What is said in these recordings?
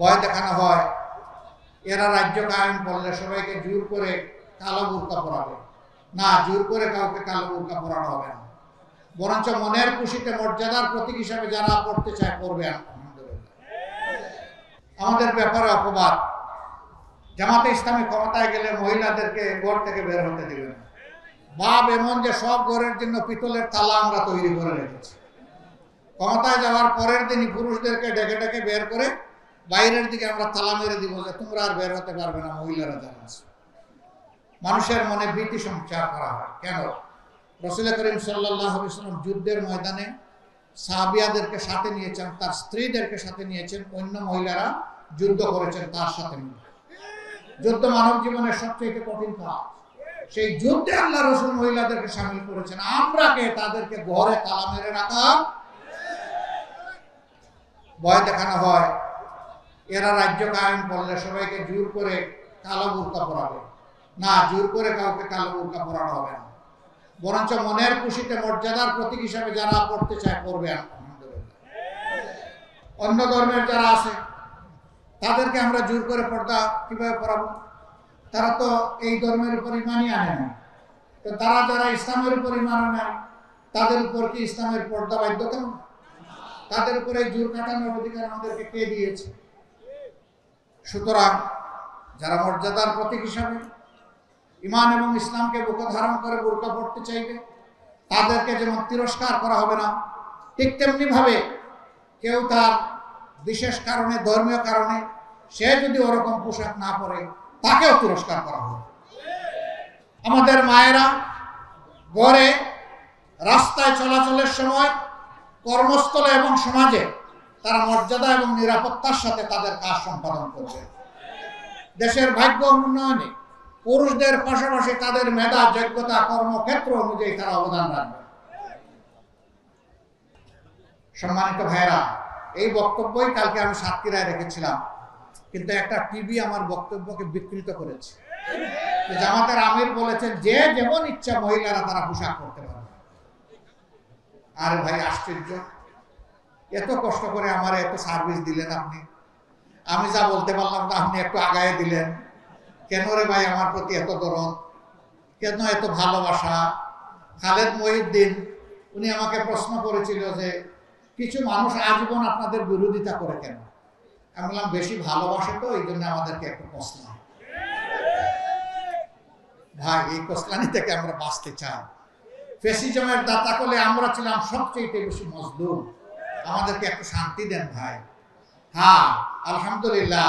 ভয় দেখানো হয় এরা রাজ্য কায়েম করলে সবাইকে জোর করে কালো বুরকা পরাবে। না, জোর করে কাউকে কালো বুরকা পরানো হবে না, বরঞ্চ মনের খুশিতে মর্যাদার প্রতীক হিসাবে যারা পড়তে চায় পড়বে। আলহামদুলিল্লাহ। আমাদের ব্যাপারে অপবাদ, জামাতে ইসলামী ক্ষমতায় গেলে মহিলাদেরকে ঘর থেকে বের হতে দিবে না। ভাব এমন যে সব ঘরের জন্য পিতলের তালা আমরা তৈরি করে রেখেছি। ক্ষমতায় যাওয়ার পরের দিনই পুরুষদেরকে ডেকে ডেকে বের করে বাইরের দিকে আমরা তালা মেরে দিব যে তোমরা আর বের হতে পারবে না, মহিলারা যারা আছে। মানুষের মনে ভীতি সঞ্চার করা হয়। কেন? রাসূল করিম সাল্লাল্লাহু আলাইহি ওয়াসাল্লাম যুদ্ধের ময়দানে সাহাবিয়াদেরকে সাথে নিয়েছেন, তার স্ত্রীদেরকে সাথে নিয়েছেন, অন্য মহিলারা যুদ্ধ করেছেন তার সাথে মিলে। যুদ্ধ মানব জীবনের সবচেয়ে কঠিন কাজ। সেই যুদ্ধে আল্লাহ রাসূল মহিলাদেরকে শামিল করেছেন। আমরা কে তাদেরকে ঘরে তালা মেরে রাখা? ভয় দেখানো হয় এরা রাজ্য কায়েম করলে সবাইকে জোর করে কালো বুরকা পরাবে। না, জোর করে কাউকে কালো বুরকা পরানো হবে না, বরঞ্চ মনের খুশিতে মর্যাদার প্রতীক হিসাবে যারা পড়তে চায় পড়বে। আলহামদুলিল্লাহ। অন্য ধর্মের যারা আছে তাদেরকে আমরা জোর করে পর্দা কিভাবে পড়াবো? তারা তো এই ধর্মের উপর ইমানই আনে না। তো তারা যারা ইসলামের উপর ইমান আনে তাদের উপর কি ইসলামের পর্দা বাধ্যতামূলক? তাদের উপরে জোর কাটানোর অধিকার আমাদেরকে কে দিয়েছে? সুতরাং যারা মর্যাদার প্রতীক হিসাবে ইমান এবং ইসলামকে বুকে ধারণ করে বোরকা পড়তে চাইবে তাদেরকে যেমন তিরস্কার করা হবে না, ঠিক তেমনি ভাবে কেউ তার বিশেষ কারণে, ধর্মীয় কারণে সে যদি ওরকম পোশাক না পরে তাকেও তিরস্কার করা হবে। আমাদের মায়েরা ঘরে, রাস্তায় চলাচলের সময়, কর্মস্থলে এবং সমাজে তারা মর্যাদা এবং নিরাপত্তার সাথে তাদের কাজ সম্পাদন করবে। দেশের ভাগ্য উন্নয়নে পুরুষদের পাশাপাশি তাদের মেধা, যোগ্যতা, কর্মক্ষেত্র অনুযায়ী তারা অবদান রাখবে। সম্মানিত ভাইরা, এই বক্তব্যই কালকে আমি সাতক্ষীরায় রেখেছিলাম, কিন্তু একটা টিভি আমার বক্তব্যকে বিকৃত করেছে। জামাতের আমির বলেছেন যে যেমন ইচ্ছা মহিলারা তারা পোশাক করতে পারবে। আরে ভাই, আশ্চর্য! এত কষ্ট করে আমার এত সার্ভিস দিলেন আপনি, আমি যা বলতে পারলাম না আপনি একটু আগায় দিলেন। কেন রে ভাই আমার প্রতি এত দরদ, কেন এত ভালোবাসা? খালেদ মহিউদ্দিন উনি আমাকে প্রশ্ন করেছিল যে কিছু মানুষ আজীবন আপনাদের বিরোধিতা করে কেন? আমি বললাম বেশি ভালোবাসে তো, এই জন্য আমাদেরকে একটু কষ্ট। ভাই, এই কষ্টানি থেকে আমরা বাঁচতে চাই। ফ্যাসিজমের দাতা কোলে আমরা ছিলাম সবচেয়ে বেশি মজলুম, আমাদেরকে একটু শান্তি দেন ভাই। হ্যাঁ, আলহামদুলিল্লাহ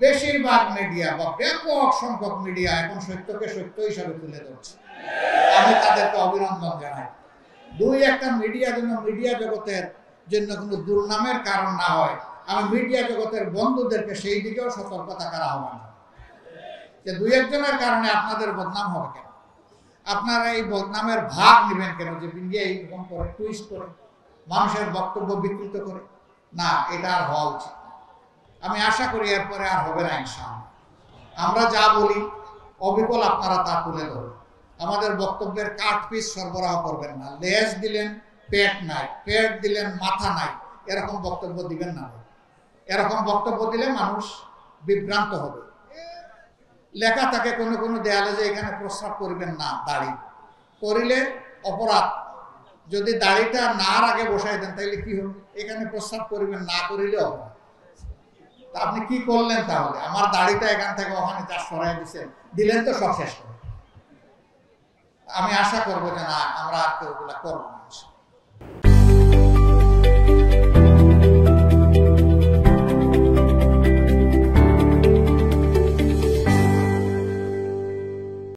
বেশিরভাগ মিডিয়া বা ব্যাপক সংখ্যক মিডিয়া এখন সত্যকে সত্য হিসাবে তুলে ধরছে, আমি তাদেরকে অভিনন্দন জানাই। দুই একটা মিডিয়া যেন মিডিয়া জগতের জন্য কোনো দুর্নামের কারণ না হয়, আমি মিডিয়া জগতের বন্ধুদেরকে সেই দিকেও সতর্কতা করা হবে না যে দুই একজনের কারণে আপনাদের বদনাম হবে কেন, আপনারা এই বদনামের ভাগ নেবেন কেন? যে মিডিয়া এইরকম করে টুইস্ট করে মানুষের বক্তব্য বিকৃত করে, না, এটা আর হওয়া উচিত। আমি আশা করি এরপরে আর হবে না ইনশাআল্লাহ। আমরা যা বলি অবিকল আপনারা তা তুলে ধরুন। আমাদের বক্তব্যের কাট পিস সরবরাহ করবেন না। লেজ দিলেন পেট নাই, পেট দিলেন মাথা নাই, এরকম বক্তব্য দিবেন না। এরকম বক্তব্য দিলে মানুষ বিভ্রান্ত হবে। লেখা থাকে কোনো কোনো দেয়ালে যে এখানে প্রস্রাব করবেন না, দাড়ি করিলে অপরাধ। যদি দাড়িটা নার আগে বসাই দেন তাহলে কি হবে? এখানে প্রস্রাব করবেন না করিলে অপরাধ। তা আপনি কি করলেন তাহলে? আমার দাড়িটা এখান থেকে ওখানে চাষ সরাই দিলেন তো সব শেষ করে। আমি আশা করবো যে না, আমরা আর কেউ ওগুলা করবো না।